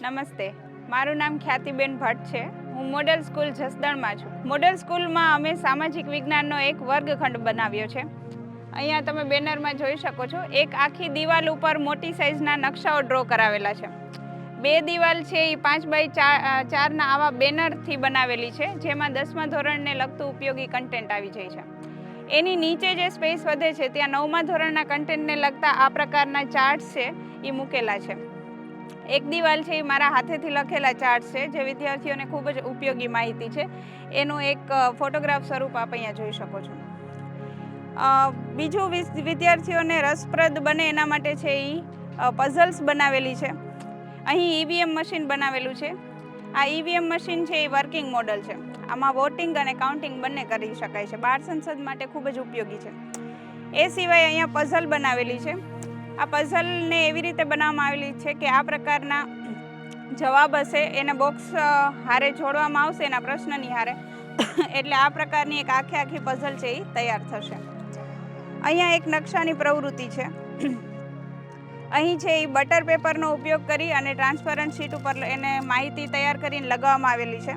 નમસ્તે, મારું નામ ખ્યાતિબેન ભટ્ટ છે. હું મોડેલ સ્કૂલ જસદણમાં છું. મોડેલ સ્કૂલમાં અમે સામાજિક વિજ્ઞાનનો એક વર્ગખંડ બનાવ્યો છે. અહીંયા તમે બેનરમાં જોઈ શકો છો, એક આખી દિવાલ ઉપર મોટી સાઇઝના નકશાઓ ડ્રો કરાવેલા છે. બે દિવાલ છે એ 5x4ના આવા બેનરથી બનાવેલી છે, જેમાં 10મા ધોરણને લગતું ઉપયોગી કન્ટેન્ટ આવી જાય છે. એની નીચે જે સ્પેસ વધે છે ત્યાં 9મા ધોરણના કન્ટેન્ટને લગતા આ પ્રકારના ચાર્ટ્સ છે એ મૂકેલા છે. એક દિવાલ છે એ મારા હાથેથી લખેલા ચાર્ટ છે, જે વિદ્યાર્થીઓને ખૂબ જ ઉપયોગી માહિતી છે. એનું એક ફોટોગ્રાફ સ્વરૂપ આપ અહીંયા જોઈ શકો છો. બીજું વિદ્યાર્થીઓને રસપ્રદ બને એના માટે છે એ પઝલ્સ બનાવેલી છે. અહીં ઈવીએમ મશીન બનાવેલું છે. આ ઈવીએમ મશીન છે એ વર્કિંગ મોડલ છે. આમાં વોટિંગ અને કાઉન્ટિંગ બંને કરી શકાય છે. બાળ સંસદ માટે ખૂબ જ ઉપયોગી છે. એ સિવાય અહીંયા પઝલ બનાવેલી છે. આ પઝલને એવી રીતે બનાવવામાં આવેલી છે કે આ પ્રકારના જવાબ હશે એને બોક્સ હારે જોડવામાં આવશે એના પ્રશ્નની હારે, એટલે આ પ્રકારની એક આખી પઝલ છે એ તૈયાર થશે. અહીંયા એક નકશાની પ્રવૃત્તિ છે. અહીં છે એ બટર પેપરનો ઉપયોગ કરી અને ટ્રાન્સપરન્ટ શીટ ઉપર એને માહિતી તૈયાર કરીને લગાવવામાં આવેલી છે.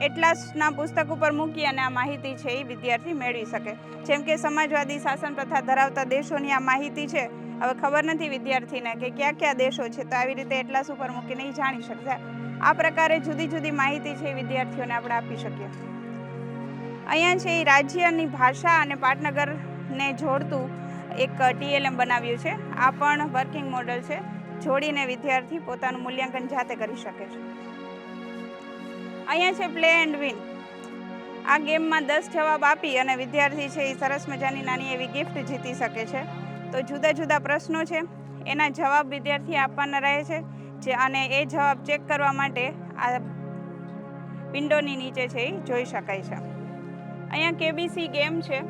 એટલાસના પુસ્તક ઉપર મૂકી અને આ માહિતી છે એ વિદ્યાર્થી મેળવી શકે. જેમ કે સમાજવાદી શાસન પ્રથા ધરાવતા દેશોની આ માહિતી છે. હવે ખબર નથી વિદ્યાર્થીને કે કયા કયા દેશો છે, તો આવી રીતે એટલાસ ઉપર મૂકીને એ જાણી શકશે. આ પ્રકારે જુદી જુદી માહિતી છે એ વિદ્યાર્થીઓને આપણે આપી શકીએ. અહીંયા છે એ રાજ્યની ભાષા અને પાટનગરને જોડતું એક TLM બનાવ્યું છે. આ પણ વર્કિંગ મોડલ છે. જોડીને વિદ્યાર્થી પોતાનું મૂલ્યાંકન જાતે કરી શકે છે. અહીંયા છે પ્લે એન્ડ વિન. આ ગેમમાં 10 જવાબ આપી અને વિદ્યાર્થી છે એ સરસ મજાની નાની એવી ગિફ્ટ જીતી શકે છે. તો જુદા જુદા પ્રશ્નો છે, એના જવાબ વિદ્યાર્થી આપવાના રહે છે અને એ જવાબ ચેક કરવા માટે આ વિન્ડોની નીચે છે એ જોઈ શકાય છે. અહીંયા KBC ગેમ છે.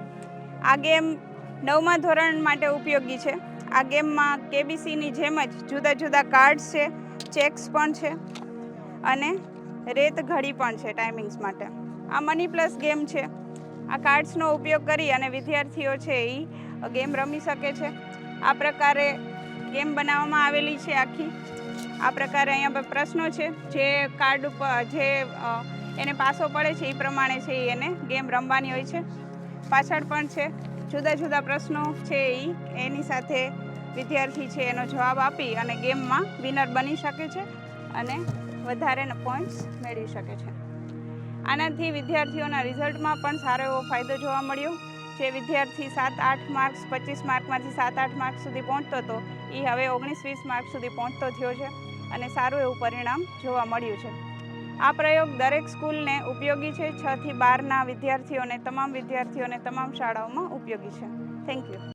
આ ગેમ 9મા ધોરણ માટે ઉપયોગી છે. આ ગેમમાં KBCની જેમ જ જુદા જુદા કાર્ડ્સ છે, ચેક્સ પણ છે અને રેત ઘડી પણ છે ટાઈમિંગ્સ માટે. આ મની પ્લસ ગેમ છે. આ કાર્ડ્સનો ઉપયોગ કરી અને વિદ્યાર્થીઓ છે એ ગેમ રમી શકે છે. આ પ્રકારે ગેમ બનાવવામાં આવેલી છે આખી. આ પ્રકારે અહીંયા પ્રશ્નો છે, જે કાર્ડ ઉપર જે એને પાસો પડે છે એ પ્રમાણે છે એને ગેમ રમવાની હોય છે. પાછળ પણ છે જુદા જુદા પ્રશ્નો છે એની સાથે વિદ્યાર્થી છે એનો જવાબ આપી અને ગેમમાં વિનર બની શકે છે અને વધારે પોઈન્ટ્સ મેળવી શકે છે. આનાથી વિદ્યાર્થીઓના રિઝલ્ટમાં પણ સારો એવો ફાયદો જોવા મળ્યો. જે વિદ્યાર્થી 7-8 માર્ક્સ 25 માર્કમાંથી 7-8 માર્ક્સ સુધી પહોંચતો હતો, એ હવે 19-20 માર્ક્સ સુધી પહોંચતો થયો છે અને સારું એવું પરિણામ જોવા મળ્યું છે. આ પ્રયોગ દરેક સ્કૂલને ઉપયોગી છે. 6 થી 12ના વિદ્યાર્થીઓને, તમામ શાળાઓમાં ઉપયોગી છે. Thank you.